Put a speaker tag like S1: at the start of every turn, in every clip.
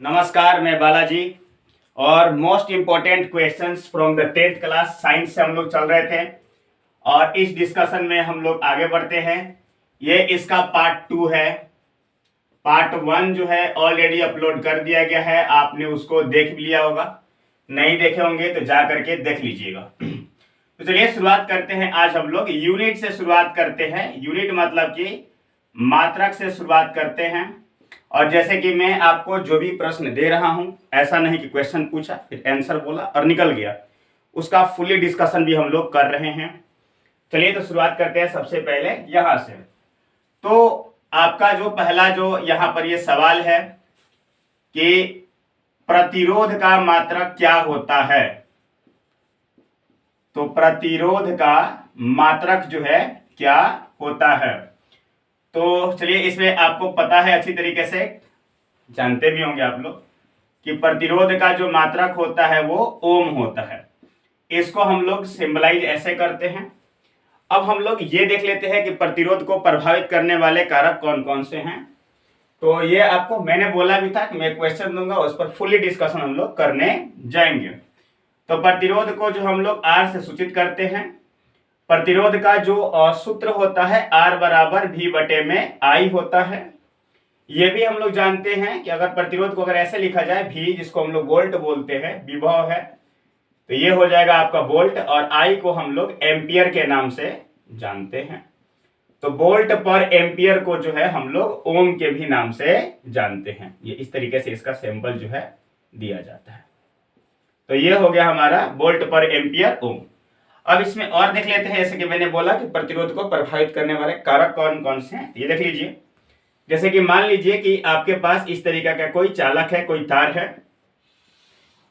S1: नमस्कार, मैं बालाजी और most important questions from the 10th class science से हम लोग चल रहे थे और इस डिस्कशन में हम लोग आगे बढ़ते हैं। ये इसका पार्ट 2 है। पार्ट 1 जो है ऑलरेडी अपलोड कर दिया गया है, आपने उसको देख भी लिया होगा। नहीं देखे होंगे तो जा करके देख लीजिएगा। तो चलिए शुरुआत करते हैं। आज हम लोग यूनिट से शुरुआत करते हैं। यूनिट मतलब कि मात्रक से शुरुआत करते हैं। और जैसे कि मैं आपको जो भी प्रश्न दे रहा हूं, ऐसा नहीं कि क्वेश्चन पूछा फिर आंसर बोला और निकल गया, उसका फुली डिस्कशन भी हम लोग कर रहे हैं। चलिए तो शुरुआत करते हैं सबसे पहले यहां से। तो आपका जो पहला जो यहां पर ये सवाल है कि प्रतिरोध का मात्रक क्या होता है। तो प्रतिरोध का मात्रक जो है क्या होता है। तो चलिए, इसमें आपको पता है, अच्छी तरीके से जानते भी होंगे आप लोग कि प्रतिरोध का जो मात्रक होता है वो ओम होता है। इसको हम लोग सिंबलाइज ऐसे करते हैं। अब हम लोग ये देख लेते हैं कि प्रतिरोध को प्रभावित करने वाले कारक कौन कौन से हैं। तो ये आपको मैंने बोला भी था कि मैं क्वेश्चन दूंगा, उस पर फुली डिस्कशन हम लोग करने जाएंगे। तो प्रतिरोध को जो हम लोग आर से सूचित करते हैं। प्रतिरोध का जो सूत्र होता है R बराबर V बटे में I होता है। ये भी हम लोग जानते हैं कि अगर प्रतिरोध को अगर ऐसे लिखा जाए, V जिसको हम लोग वोल्ट बोलते हैं, विभव है, तो ये हो जाएगा आपका वोल्ट, और I को हम लोग एम्पियर के नाम से जानते हैं। तो वोल्ट पर एम्पियर को जो है हम लोग ओम के भी नाम से जानते हैं। ये इस तरीके से इसका सिंबल जो है दिया जाता है। तो ये हो गया हमारा वोल्ट पर एम्पियर ओम। अब इसमें और देख लेते हैं, जैसे कि मैंने बोला कि प्रतिरोध को प्रभावित करने वाले कारक कौन कौन से हैं। ये देख लीजिए, जैसे कि मान लीजिए कि आपके पास इस तरीके का कोई चालक है, कोई तार है,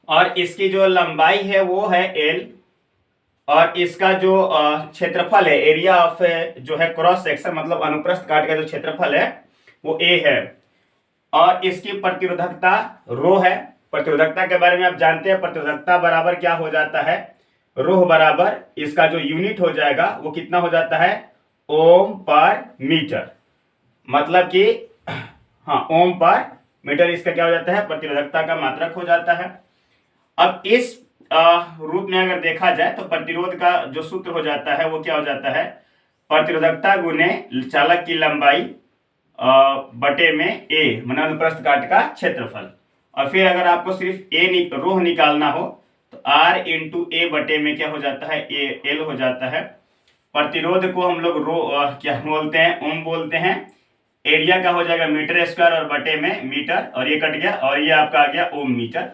S1: और इसकी जो लंबाई है वो है L, और इसका जो क्षेत्रफल है, एरिया ऑफ जो है क्रॉस सेक्शन, मतलब अनुप्रस्थ काट का जो क्षेत्रफल है वो A है, और इसकी प्रतिरोधकता रो है। प्रतिरोधकता के बारे में आप जानते हैं, प्रतिरोधकता बराबर क्या हो जाता है, रोह बराबर इसका जो यूनिट हो जाएगा वो कितना हो जाता है, ओम पर मीटर। मतलब कि हाँ, ओम पर मीटर इसका क्या हो जाता है, प्रतिरोधकता का मात्रक हो जाता है। अब इस रूप में अगर देखा जाए तो प्रतिरोध का जो सूत्र हो जाता है वो क्या हो जाता है, प्रतिरोधकता गुने चालक की लंबाई बटे में ए, माने अनुप्रस्थ काट का क्षेत्रफल। और फिर अगर आपको सिर्फ रोह निकालना हो तो R इंटू ए बटे में क्या हो जाता है, L हो जाता है। प्रतिरोध को हम लोग क्या बोलते हैं, ओम बोलते हैं। एरिया का हो जाएगा मीटर स्क्वायर और बटे में मीटर, और ये कट गया और ये आपका आ गया ओम मीटर।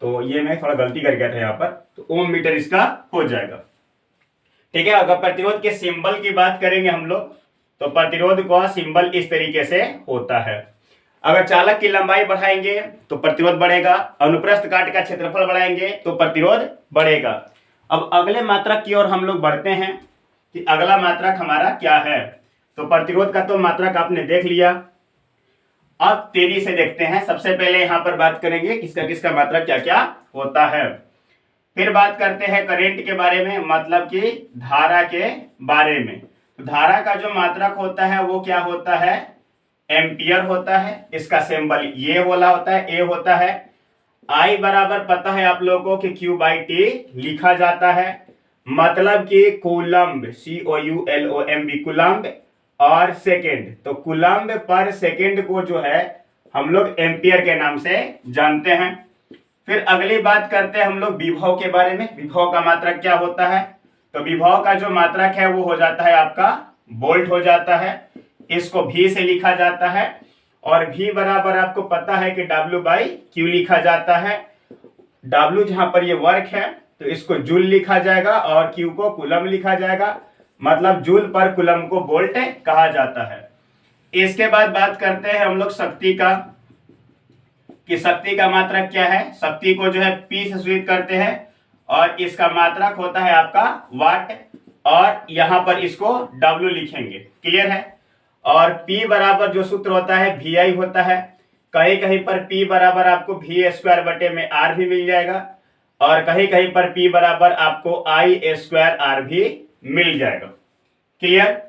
S1: तो ये मैं थोड़ा गलती कर गया था यहाँ पर, तो ओम मीटर इसका हो जाएगा। ठीक है। अगर प्रतिरोध के सिंबल की बात करेंगे हम लोग, तो प्रतिरोध का सिंबल इस तरीके से होता है। अगर चालक की लंबाई बढ़ाएंगे तो प्रतिरोध बढ़ेगा, अनुप्रस्थ काट का क्षेत्रफल बढ़ाएंगे तो प्रतिरोध बढ़ेगा। अब अगले मात्रक की ओर हम लोग बढ़ते हैं कि अगला मात्रक हमारा क्या है। तो प्रतिरोध का तो मात्रक आपने देख लिया। अब तेजी से देखते हैं। सबसे पहले यहां पर बात करेंगे किसका किसका मात्रक क्या क्या होता है। फिर बात करते हैं करंट के बारे में, मतलब कि धारा के बारे में। तो धारा का जो मात्रक होता है वो क्या होता है, एम्पियर होता है। इसका सिंबल ये वाला होता है, ए होता है। I बराबर पता है आप लोगों को कि Q/T लिखा जाता है, मतलब कि कूलम्ब, COULOMB कूलम्ब, और सेकेंड, तो कूलम्ब पर सेकेंड को जो है हम लोग एम्पियर के नाम से जानते हैं। फिर अगली बात करते हैं हम लोग विभव के बारे में। विभव का मात्रक क्या होता है, तो विभव का जो मात्रक है वो हो जाता है आपका वोल्ट हो जाता है। इसको V से लिखा जाता है, और V बराबर आपको पता है कि W/Q लिखा जाता है। W जहां पर ये वर्क है तो इसको जूल लिखा जाएगा, और Q को कूलम लिखा जाएगा, मतलब जूल पर कूलम को वोल्ट कहा जाता है। इसके बाद बात करते हैं हम लोग शक्ति का, कि शक्ति का मात्रक क्या है। शक्ति को जो है P से सूचित करते हैं, और इसका मात्रक होता है आपका वाट, और यहां पर इसको W लिखेंगे। क्लियर है। और P बराबर जो सूत्र होता है VI होता है। कहीं कहीं पर P बराबर आपको V स्क्वायर बटे में R भी मिल जाएगा, और कहीं कहीं पर P बराबर आपको I स्क्वायर R भी मिल जाएगा। क्लियर।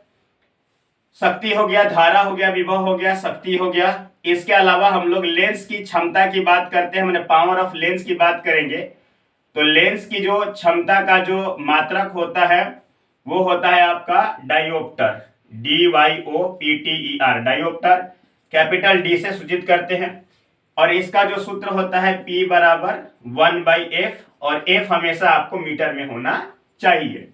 S1: शक्ति हो गया, धारा हो गया, विभव हो गया, शक्ति हो गया। इसके अलावा हम लोग लेंस की क्षमता की बात करते हैं, मैंने पावर ऑफ लेंस की बात करेंगे। तो लेंस की जो क्षमता का जो मात्रक होता है वो होता है आपका dioptre, DYOPTER, dioptre, capital D से सूचित करते हैं। और इसका जो सूत्र होता है P बराबर 1/f, और f हमेशा आपको मीटर में होना चाहिए।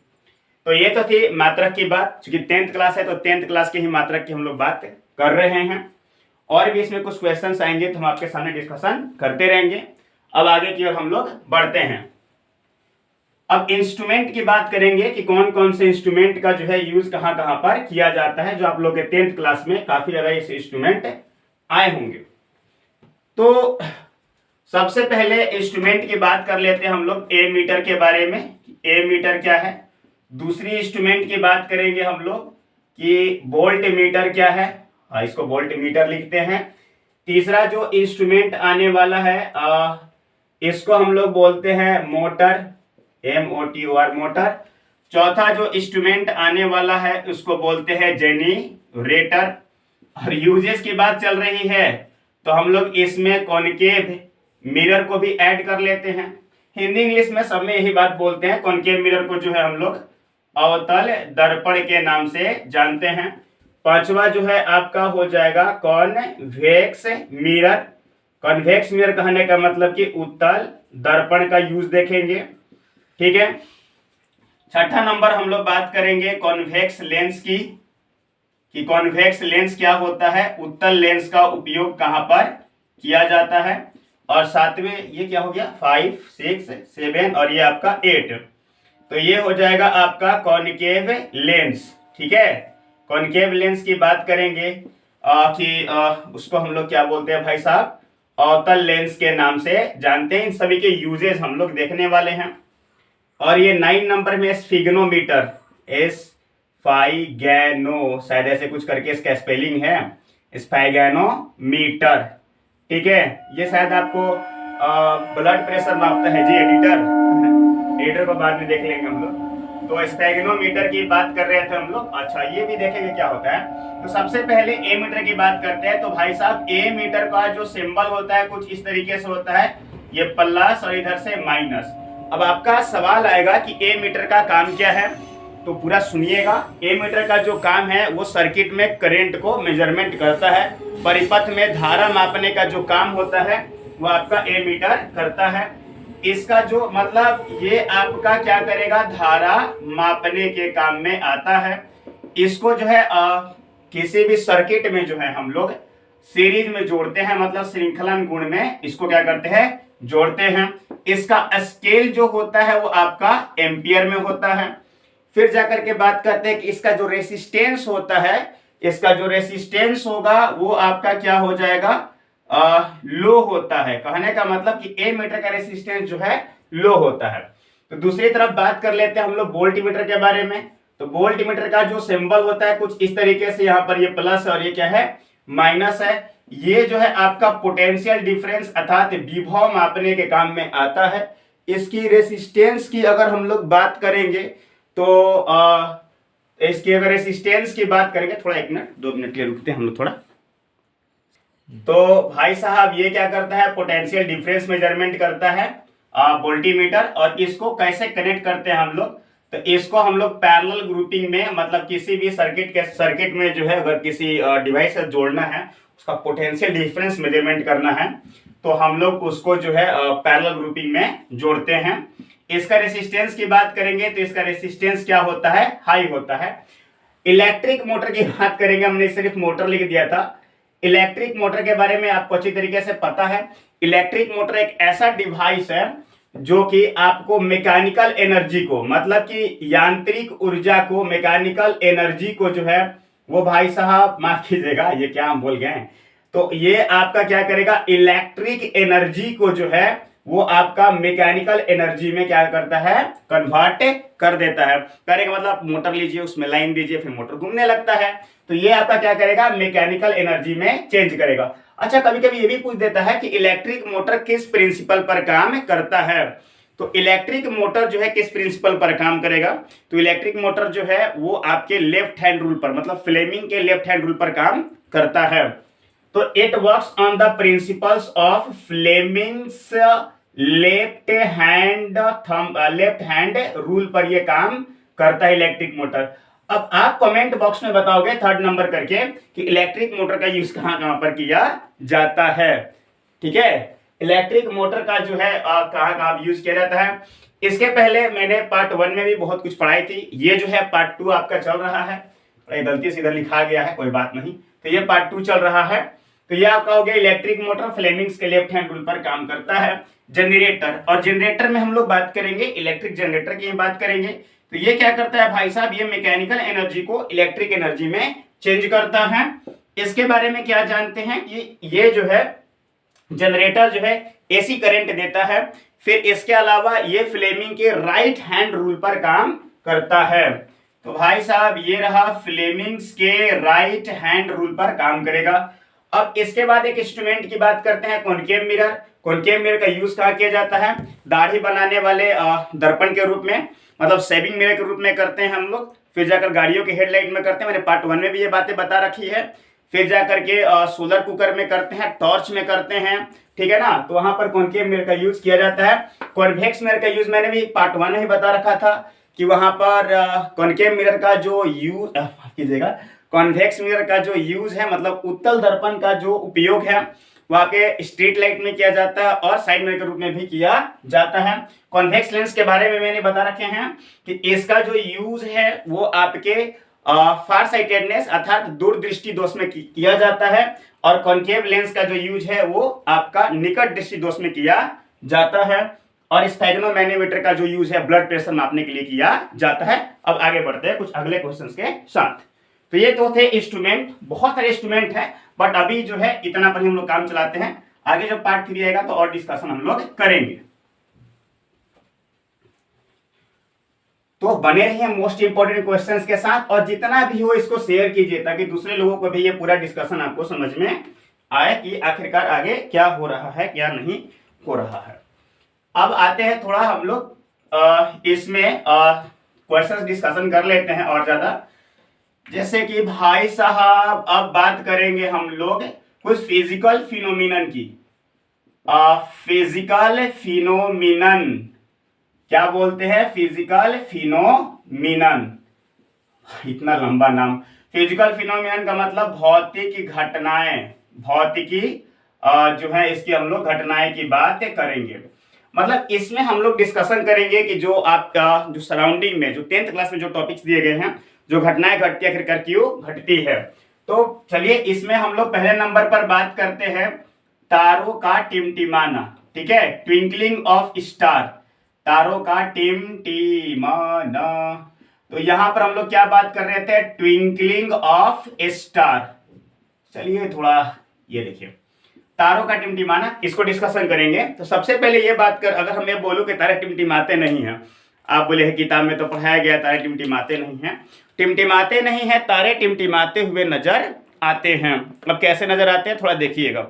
S1: तो ये तो थी मात्रक की बात, क्योंकि 10th क्लास है तो 10th क्लास की ही मात्रक की हम लोग बात कर रहे हैं। और भी इसमें कुछ क्वेश्चंस आएंगे तो हम आपके सामने डिस्कशन करते रहेंगे। अब आगे की ओर हम लोग बढ़ते हैं। अब इंस्ट्रूमेंट की बात करेंगे कि कौन कौन से इंस्ट्रूमेंट का जो है यूज कहां कहां पर किया जाता है, जो आप लोग के 10th क्लास में काफी ज्यादा इस इंस्ट्रूमेंट आए होंगे। तो सबसे पहले इंस्ट्रूमेंट की बात कर लेते हैं हम लोग ए मीटर के बारे में, ए मीटर क्या है। दूसरी इंस्ट्रूमेंट की बात करेंगे हम लोग कि वोल्ट मीटर क्या है, इसको वोल्ट मीटर लिखते हैं। तीसरा जो इंस्ट्रूमेंट आने वाला है इसको हम लोग बोलते हैं मोटर, MOTOR, मोटर। चौथा जो इंस्ट्रूमेंट आने वाला है उसको बोलते हैं जेनरेटर। और यूजेस की बात चल रही है तो हम लोग इसमें कॉनकेव मिरर को भी ऐड कर लेते हैं। हिंदी इंग्लिश में सब में यही बात बोलते हैं। कॉनकेव मिरर को जो है हम लोग अवतल दर्पण के नाम से जानते हैं। पांचवा जो है आपका हो जाएगा कॉन्वेक्स मिरर। कॉन्वेक्स मिरर कहने का मतलब कि उत्तल दर्पण का यूज देखेंगे, ठीक है। छठा नंबर हम लोग बात करेंगे कॉन्वेक्स लेंस की, कि कॉन्वेक्स लेंस क्या होता है, उत्तल लेंस का उपयोग कहां पर किया जाता है। और सातवें ये क्या हो गया, 5, 6, 7 और ये आपका 8, तो ये हो जाएगा आपका कॉनकेव लेंस, ठीक है। कॉनकेव लेंस की बात करेंगे कि उसको हम लोग क्या बोलते हैं भाई साहब, अवतल लेंस के नाम से जानते हैं। इन सभी के यूजेस हम लोग देखने वाले हैं। और ये 9 नंबर में स्फिग्नोमीटर, स्फाइगैनो, शायद ऐसे कुछ करके इसका स्पेलिंग है, स्फाइगैनोमीटर, ठीक है। ये शायद आपको ब्लड प्रेशर मापता है जी, एडिटर को बाद में देख लेंगे हम लोग। तो स्फैग्नोमीटर की बात कर रहे थे हम लोग। अच्छा, ये भी देखेंगे क्या होता है। तो सबसे पहले ए मीटर की बात करते हैं। तो भाई साहब ए मीटर का जो सिंबल होता है कुछ इस तरीके से होता है, ये प्लस और इधर से माइनस। अब आपका सवाल आएगा कि ए मीटर का काम क्या है, तो पूरा सुनिएगा। ए मीटर का जो काम है वो सर्किट में करंट को मेजरमेंट करता है। परिपथ में धारा मापने का जो काम होता है वो आपका ए मीटर करता है। इसका जो मतलब ये आपका क्या करेगा, धारा मापने के काम में आता है। इसको जो है किसी भी सर्किट में जो है हम लोग सीरीज में जोड़ते हैं, मतलब श्रृंखलन गुण में इसको क्या करते हैं, जोड़ते हैं। इसका स्केल जो होता है वो आपका एम्पियर में होता है। फिर जाकर के बात करते हैं कि इसका जो रेसिस्टेंस होता है, इसका जो रेसिस्टेंस होगा वो आपका क्या हो जाएगा, लो होता है। कहने का मतलब कि ए मीटर का रेसिस्टेंस जो है लो होता है। तो दूसरी तरफ बात कर लेते हैं हम लोग वोल्ट मीटर के बारे में। तो वोल्ट मीटर का जो सिंबल होता है कुछ इस तरीके से, यहाँ पर ये प्लस और ये क्या है, माइनस है। ये जो है आपका पोटेंशियल डिफरेंस अर्थात विभव मापने के काम में आता है। इसकी रेसिस्टेंस की अगर हम लोग बात करेंगे तो इसकी अगर रेसिस्टेंस की बात करेंगे, थोड़ा 1 मिनट 2 मिनट के लिए रुकते हैं हम लोग थोड़ा। तो भाई साहब ये क्या करता है, पोटेंशियल डिफरेंस मेजरमेंट करता है वोल्टीमीटर। और इसको कैसे कनेक्ट करते हैं हम लोग, तो इसको हम लोग पैरेलल ग्रुपिंग में, मतलब किसी भी सर्किट में जो है अगर किसी डिवाइस से जोड़ना है, उसका पोटेंशियल डिफरेंस मेजरमेंट करना है, तो हम लोग उसको जो है पैरेलल ग्रुपिंग में जोड़ते हैं। इसका रेसिस्टेंस की बात करेंगे तो इसका रेसिस्टेंस क्या होता है, हाई होता है। इलेक्ट्रिक मोटर की बात करेंगे, हमने सिर्फ मोटर लिख दिया था। इलेक्ट्रिक मोटर के बारे में आपको अच्छी तरीके से पता है। इलेक्ट्रिक मोटर एक ऐसा डिवाइस है जो कि आपको मैकेनिकल एनर्जी को, मतलब कि यांत्रिक ऊर्जा को, मैकेनिकल एनर्जी को जो है वो भाई साहब माफ कीजिएगा ये क्या हम बोल गए, तो ये आपका क्या करेगा, इलेक्ट्रिक एनर्जी को जो है वो आपका मैकेनिकल एनर्जी में क्या करता है, कन्वर्ट कर देता है। कहने का मतलब मोटर लीजिए, उसमें लाइन दीजिए, फिर मोटर घूमने लगता है, तो ये आपका क्या करेगा, मैकेनिकल एनर्जी में चेंज करेगा। अच्छा, कभी कभी ये भी पूछ देता है कि इलेक्ट्रिक मोटर किस प्रिंसिपल पर काम करता है। तो इलेक्ट्रिक मोटर जो है किस प्रिंसिपल पर काम करेगा, तो इलेक्ट्रिक मोटर जो है वो आपके लेफ्ट हैंड रूल पर, मतलब फ्लेमिंग के लेफ्ट हैंड रूल पर काम करता है। तो it works on the principles of Fleming's left hand rule पर ये काम करता है इलेक्ट्रिक मोटर। अब आप कमेंट बॉक्स में बताओगे 3rd नंबर करके कि इलेक्ट्रिक मोटर का यूज कहां कहां पर किया जाता है। ठीक है, इलेक्ट्रिक मोटर का जो है कहां कहां यूज किया जाता है। इसके पहले मैंने पार्ट 1 में भी बहुत कुछ पढ़ाई थी। ये जो है पार्ट 2 आपका चल रहा है, गलती से इधर लिखा गया है, कोई बात नहीं। तो ये पार्ट 2 चल रहा है। तो ये आपका हो गया इलेक्ट्रिक मोटर फ्लेमिंग्स के लेफ्ट हैंड रूल पर काम करता है। जनरेटर, और जनरेटर में हम लोग बात करेंगे इलेक्ट्रिक जनरेटर की बात करेंगे। तो ये क्या करता है भाई साहब, ये मैकेनिकल एनर्जी को इलेक्ट्रिक एनर्जी में चेंज करता है। इसके बारे में क्या जानते हैं कि ये जो है जनरेटर जो है एसी करंट देता है। फिर इसके अलावा ये फ्लेमिंग के राइट हैंड रूल पर काम करता है। तो भाई साहब ये रहा फ्लेमिंग्स के राइट हैंड रूल पर काम करेगा। अब इसके बाद एक इंस्ट्रूमेंट की बात करते हैं, कॉनकेव मिरर। कॉनकेव मिरर का यूज कहाँ किया जाता है, दाढ़ी बनाने वाले दर्पण के रूप में, मतलब शेविंग मिरर के रूप में करते हैं हम लोग। फिर जाकर गाड़ियों के हेडलाइट में करते हैं, मैंने पार्ट 1 में भी ये बातें बता रखी है। फिर जाकर के सोलर कुकर में करते हैं, टॉर्च में करते हैं, ठीक है ना। तो वहां पर कॉनकेव मिरर का यूज किया जाता है। कॉन्वेक्स मिरर का यूज मैंने भी पार्ट 1 में ही बता रखा था कि वहां पर कॉनकेव मिरर का जो यूज कीजिएगा, कॉन्वेक्स मिरर का जो यूज है, मतलब उत्तल दर्पण का जो उपयोग है वहां पे स्ट्रीट लाइट में किया जाता है और साइड मिरर के रूप में भी किया जाता है। कॉन्वेक्स लेंस के बारे में मैंने बता रखे हैं कि इसका जो यूज है वो आपके फार साइटेडनेस अर्थात दूरदृष्टि दोष में किया जाता है, और कॉन्केव लेंस का जो यूज है वो आपका निकट दृष्टि दोष में किया जाता है, और स्फेग्नोमैनोमीटर का जो यूज है ब्लड प्रेशर मापने के लिए किया जाता है। अब आगे बढ़ते हैं कुछ अगले क्वेश्चंस के साथ। तो ये तो थे इंस्ट्रूमेंट, बहुत सारे इंस्ट्रूमेंट है, बट अभी जो है इतना पर हम लोग काम चलाते हैं। आगे जब पार्ट 3 आएगा तो और डिस्कशन हम लोग करेंगे। तो बने रहिए मोस्ट इंपोर्टेंट क्वेश्चंस के साथ, और जितना भी हो इसको शेयर कीजिए ताकि दूसरे लोगों को भी ये पूरा डिस्कशन आपको समझ में आए कि आखिरकार आगे क्या हो रहा है क्या नहीं हो रहा है। अब आते हैं थोड़ा हम लोग इसमें क्वेश्चंस डिस्कशन कर लेते हैं और ज्यादा। जैसे कि भाई साहब अब बात करेंगे हम लोग कुछ फिजिकल फिनोमिनन की। फिजिकल फिनोमिनन क्या बोलते हैं, फिजिकल फिनोमिनन, इतना लंबा नाम। फिजिकल फिनोमिनन का मतलब भौतिक घटनाएं, भौतिकी जो है इसकी हम लोग घटनाएं की बात करेंगे। मतलब इसमें हम लोग डिस्कशन करेंगे कि जो आपका जो सराउंडिंग में जो 10th क्लास में जो टॉपिक्स दिए गए हैं, जो घटनाएं घटती है आखिरकार क्यों घटती है। तो चलिए इसमें हम लोग पहले नंबर पर बात करते हैं तारों का टिमटिमाना। ठीक है, ट्विंकलिंग ऑफ स्टार, तारों का टिमटिमाना। तो यहां पर हम लोग क्या बात कर रहे थे, ट्विंकलिंग ऑफ स्टार। चलिए थोड़ा ये देखिए, तारों का टिमटिमाना, इसको डिस्कशन करेंगे। तो सबसे पहले ये बात कर, अगर हम ये बोलूं कि तारे टिमटिमाते नहीं हैं, आप बोले हैं किताब में तो पढ़ाया गया तारे टिमटिमाते नहीं हैं। टिमटिमाते नहीं है, तारे टिमटिमाते हुए नजर आते हैं। अब कैसे नजर आते हैं थोड़ा देखिएगा।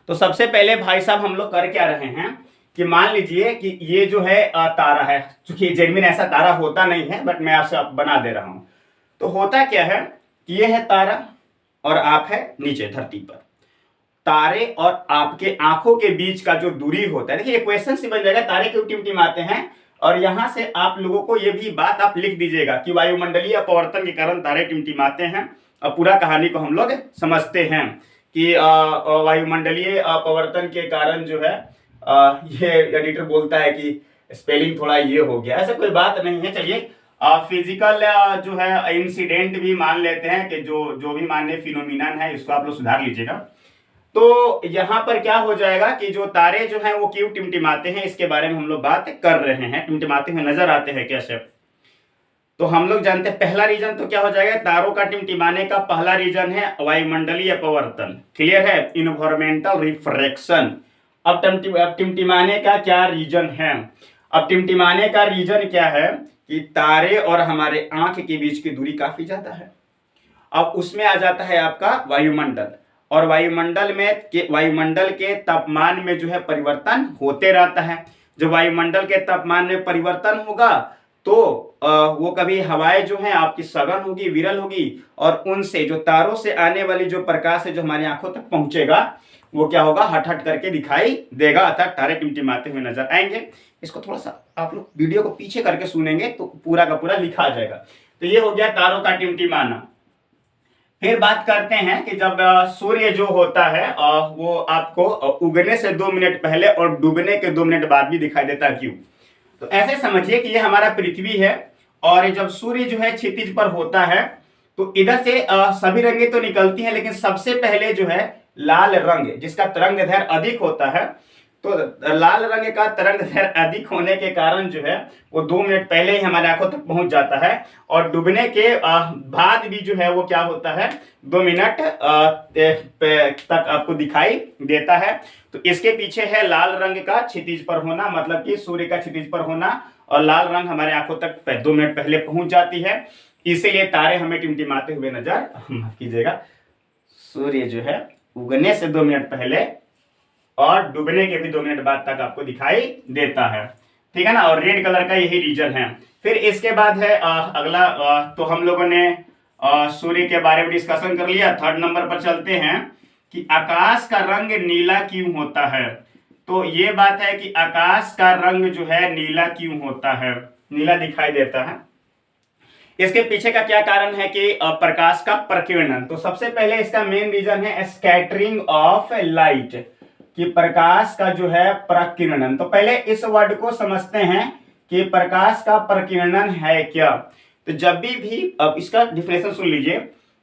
S1: तो सबसे पहले भाई साहब हम लोग कर क्या रहे हैं कि मान लीजिए कि ये जो है तारा है, चूंकि जेनविन ऐसा तारा होता नहीं है बट मैं आपसे बना दे रहा हूं। तो होता क्या है कि ये है तारा और आप है नीचे धरती पर। तारे और आपके आंखों के बीच का जो दूरी होता है, देखिए ये क्वेश्चन से बन जाएगा तारे क्यों टिमटिमाते हैं, और यहां से आप लोगों को ये भी बात आप लिख दीजिएगा कि वायुमंडलीय अपवर्तन के कारण तारे टिमटिमाते हैं। और पूरा कहानी को हम लोग समझते हैं कि वायुमंडलीय अपवर्तन के कारण जो है ये एडिटर बोलता है कि स्पेलिंग थोड़ा ये हो गया, ऐसा कोई बात नहीं है। चलिए फिजिकल जो है इंसिडेंट भी मान लेते हैं कि जो भी मान्य फिनोमिनन है इसको आप लोग सुधार लीजिएगा। तो यहां पर क्या हो जाएगा कि जो तारे जो हैं वो क्यों टिमटिमाते हैं इसके बारे में हम लोग बात कर रहे हैं। टिमटिमाते हुए नजर आते हैं कैसे, तो हम लोग जानते हैं पहला रीजन तो क्या हो जाएगा, तारों का टिमटिमाने का पहला रीजन है वायुमंडलीय अपवर्तन। क्लियर है, इन्वायरमेंटल रिफ्रैक्शन। अब टिमटिमाने का क्या रीजन है, अब टिमटिमाने का रीजन क्या है कि तारे और हमारे आंख के बीच की दूरी काफी ज्यादा है। अब उसमें आ जाता है आपका वायुमंडल, और वायुमंडल के तापमान में जो है परिवर्तन होते रहता है। जब वायुमंडल के तापमान में परिवर्तन होगा तो वो कभी हवाएं जो है आपकी सघन होगी, विरल होगी, और उनसे जो तारों से आने वाली जो प्रकाश है जो हमारी आंखों तक पहुंचेगा वो क्या होगा, हट हट करके दिखाई देगा, अर्थात तारे टिमटिमाते हुए नजर आएंगे। इसको थोड़ा सा आप लोग वीडियो को पीछे करके सुनेंगे तो पूरा का पूरा लिखा आ जाएगा। तो ये हो गया तारों का टिमटिमाना। फिर बात करते हैं कि जब सूर्य जो होता है वो आपको उगने से 2 मिनट पहले और डूबने के 2 मिनट बाद भी दिखाई देता है। क्यों? तो ऐसे समझिए कि ये हमारा पृथ्वी है, और जब सूर्य जो है क्षितिज पर होता है तो इधर से सभी रंगें तो निकलती हैं, लेकिन सबसे पहले जो है लाल रंग, जिसका तरंग दैर्घ्य अधिक होता है, तो लाल रंग का तरंग दैर्घ्य अधिक होने के कारण जो है वो 2 मिनट पहले ही हमारे आंखों तक पहुंच जाता है, और डूबने के बाद भी जो है वो क्या होता है 2 मिनट तक आपको दिखाई देता है। तो इसके पीछे है लाल रंग का क्षितिज पर होना, मतलब कि सूर्य का क्षितिज पर होना, और लाल रंग हमारे आंखों तक 2 मिनट पहले पहुंच जाती है, इसीलिए तारे हमें टिमटिमाते हुए नजर, माफ कीजिएगा, सूर्य जो है उगने से 2 मिनट पहले और डूबने के भी 2 मिनट बाद तक आपको दिखाई देता है। ठीक है ना, और रेड कलर का यही रीजन है। फिर इसके बाद है अगला, तो हम लोगों ने सूर्य के बारे में डिस्कशन कर लिया। थर्ड नंबर पर चलते हैं कि आकाश का रंग नीला क्यों होता है। तो ये बात है कि आकाश का रंग जो है नीला क्यों होता है, नीला दिखाई देता है। इसके पीछे का क्या कारण है कि प्रकाश का प्रकीर्णन। तो सबसे पहले इसका मेन रीजन है स्कैटरिंग ऑफ लाइट, कि प्रकाश का जो है प्रकीर्णन। तो पहले इस वर्ड को समझते हैं कि प्रकाश का प्रकीर्णन है क्या। तो जब भी अब इसका डिफिनेशन सुन लीजिए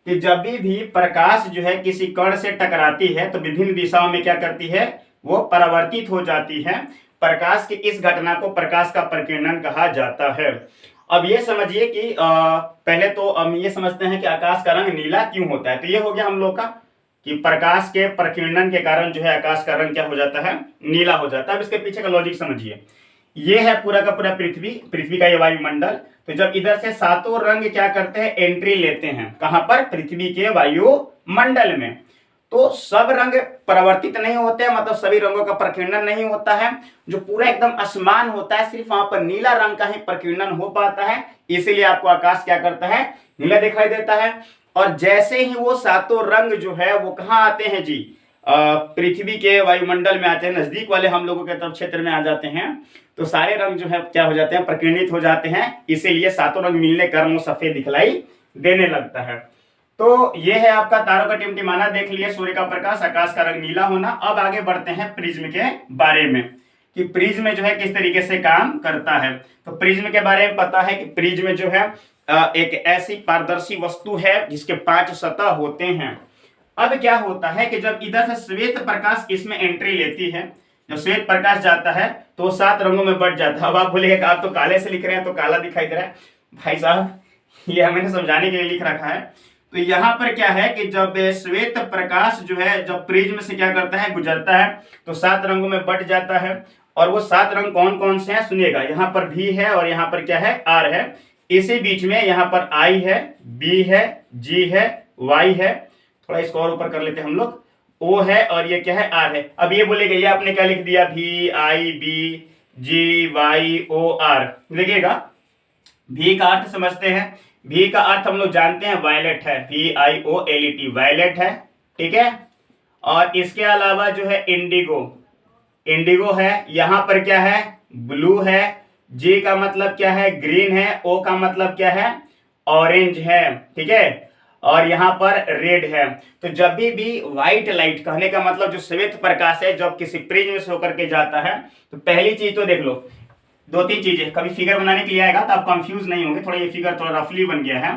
S1: कि जब भी प्रकाश जो है किसी कण से टकराती है तो विभिन्न दिशाओं में क्या करती है, वो परावर्तित हो जाती है। प्रकाश की इस घटना को प्रकाश का प्रकीर्णन कहा जाता है। अब ये समझिए कि पहले तो हम ये समझते हैं कि आकाश का रंग नीला क्यों होता है। तो ये हो गया हम लोग का कि प्रकाश के प्रकीर्णन के कारण जो है आकाश का रंग क्या हो जाता है, नीला हो जाता है। अब इसके पीछे का लॉजिक समझिए। ये है पूरा का पूरा पृथ्वी का ये वायुमंडल। तो जब इधर से सातों रंग क्या करते हैं, एंट्री लेते हैं, कहां पर, पृथ्वी के वायुमंडल में, तो सब रंग परावर्तित नहीं होते हैं, मतलब सभी रंगों का प्रकीर्णन नहीं होता है। जो पूरा एकदम आसमान होता है सिर्फ वहां पर नीला रंग का ही प्रकीर्णन हो पाता है, इसीलिए आपको आकाश क्या करता है, नीला दिखाई देता है। और जैसे ही वो सातों रंग जो है वो कहाँ आते हैं जी, पृथ्वी के वायुमंडल में आते हैं, नजदीक वाले हम लोगों के तरफ क्षेत्र में आ जाते हैं, तो सारे रंग जो है क्या हो जाते हैं, प्रकीर्णित हो जाते हैं। इसीलिए सातों रंग मिलने कारण वो सफेद दिखलाई देने लगता है। तो ये है आपका तारों का टिमटिमाना, देख लिए, सूर्य का प्रकाश, आकाश का रंग नीला होना। अब आगे बढ़ते हैं प्रिज्म के बारे में कि प्रिज्म जो है किस तरीके से काम करता है। तो प्रिज्म के बारे में पता है कि प्रिज्म जो है एक ऐसी पारदर्शी वस्तु है जिसके 5 सतह होते हैं। अब क्या होता है कि जब इधर से श्वेत प्रकाश इसमें एंट्री लेती है, जब श्वेत प्रकाश जाता है तो वो 7 रंगों में बट जाता है। अब आप बोलेंगे आप तो काले से लिख रहे हैं तो काला दिखाई दे रहा है। भाई साहब ये हमने समझाने के लिए लिख रखा है। तो यहाँ पर क्या है कि जब श्वेत प्रकाश जो है जब प्रिज्म से क्या करता है, गुजरता है, तो 7 रंगों में बट जाता है। और वो 7 रंग कौन कौन से हैं सुनिएगा, यहाँ पर V है और यहाँ पर क्या है, R है। इसी बीच में यहाँ पर I है, B है, G है, Y है, थोड़ा इसको और ऊपर कर लेते हैं हम लोग, O है, और ये क्या है, R है। अब ये बोलेगा ये आपने क्या लिख दिया, V I B G Y O R। देखिएगा V का अर्थ समझते हैं, V का अर्थ हम लोग जानते हैं वायलेट है, VIOLET वायलेट है, ठीक है। और इसके अलावा जो है इंडिगो है, यहां पर क्या है, ब्लू है, G का मतलब क्या है, ग्रीन है, O का मतलब क्या है, ऑरेंज है, ठीक है, और यहां पर रेड है। तो जब भी व्हाइट लाइट, कहने का मतलब जो श्वेत प्रकाश है जब किसी प्रिज्म से होकर के जाता है, तो पहली चीज तो देख लो, 2-3 चीजें, कभी फिगर बनाने के लिए आएगा तो आप कंफ्यूज नहीं होंगे, थोड़ा ये फिगर थोड़ा रफली बन गया है।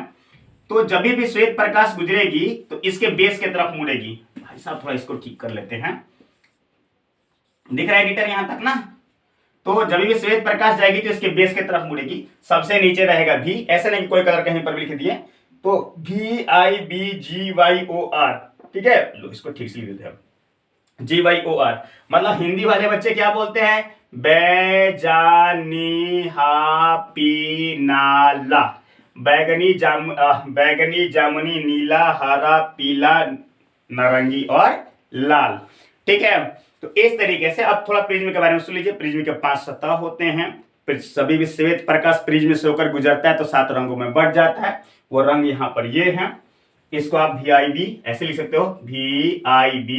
S1: तो जब भी श्वेत प्रकाश गुजरेगी तो इसके बेस की तरफ मुड़ेगी। भाई साहब थोड़ा इसको ठीक कर लेते हैं, दिख रहा है एडिटर यहां तक ना। तो जब भी श्वेत प्रकाश जाएगी तो इसके बेस की तरफ मुड़ेगी, सबसे नीचे रहेगा V, ऐसे नहीं कोई कलर कहीं पर भी लिख दिए, तो VIBGYOR, ठीक है, लो इसको ठीक से लिख देते हैं, GYOR। मतलब हिंदी वाले बच्चे क्या बोलते हैं, बैजानी हापी नाला, बैगनी जामुनी नीला हरा पीला नारंगी और लाल, ठीक है। तो इस तरीके से अब थोड़ा प्रिज्म के बारे में सुन लीजिए। प्रिज्म के 5 सतह होते हैं, सभी भी श्वेत प्रकाश प्रिज्म से होकर गुजरता है तो 7 रंगों में बढ़ जाता है। वो रंग यहाँ पर ये है, इसको आप VIB ऐसे लिख सकते हो, VIBGYOR,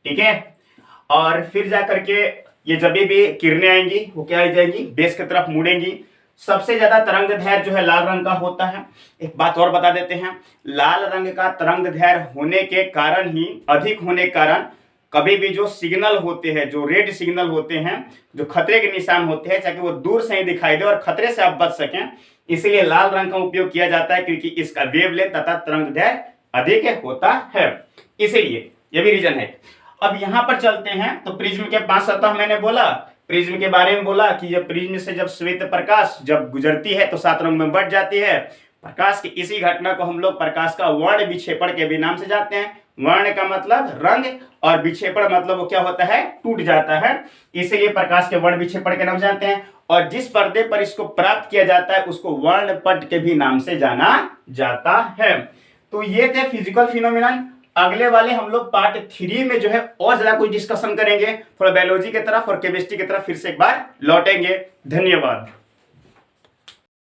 S1: ठीक है। और फिर जाकर के ये जब भी किरणें आएंगी वो क्या आ जाएंगी, बेस की तरफ मुड़ेंगी। सबसे ज्यादा तरंग दैर्घ्य जो है लाल रंग का होता है। एक बात और बता देते हैं, लाल रंग का तरंग दैर्घ्य होने के कारण ही, अधिक होने के कारण कभी भी जो सिग्नल होते हैं, जो रेड सिग्नल होते हैं, जो खतरे के निशान होते हैं, चाहे वो दूर से ही दिखाई दे और खतरे से आप बच सकें, इसीलिए लाल रंग का उपयोग किया जाता है, क्योंकि इसका वेवलेंथ तथा तरंग दैर्घ्य अधिक होता है, इसीलिए यह भी रीजन है। अब यहां पर चलते हैं, तो प्रिज्म के 5 सतह मैंने बोला, प्रिज्म के बारे में बोला कि जब प्रिज्म से जब श्वेत प्रकाश जब गुजरती है तो 7 रंग में बढ़ जाती है। प्रकाश की इसी घटना को हम लोग प्रकाश का वर्ण विक्षेपण के भी नाम से जानते हैं। वर्ण का मतलब रंग और विक्षेपण मतलब वो क्या होता है, टूट जाता है, इसीलिए प्रकाश के वर्ण विक्षेपण के नाम जानते हैं। और जिस पर्दे पर इसको प्राप्त किया जाता है उसको वर्णपट के भी नाम से जाना जाता है। तो ये थे फिजिकल फिनोमिनन। अगले वाले हम लोग पार्ट 3 में जो है और ज्यादा कुछ डिस्कशन करेंगे, थोड़ा बायोलॉजी की तरफ और केमिस्ट्री की तरफ फिर से एक बार लौटेंगे। धन्यवाद।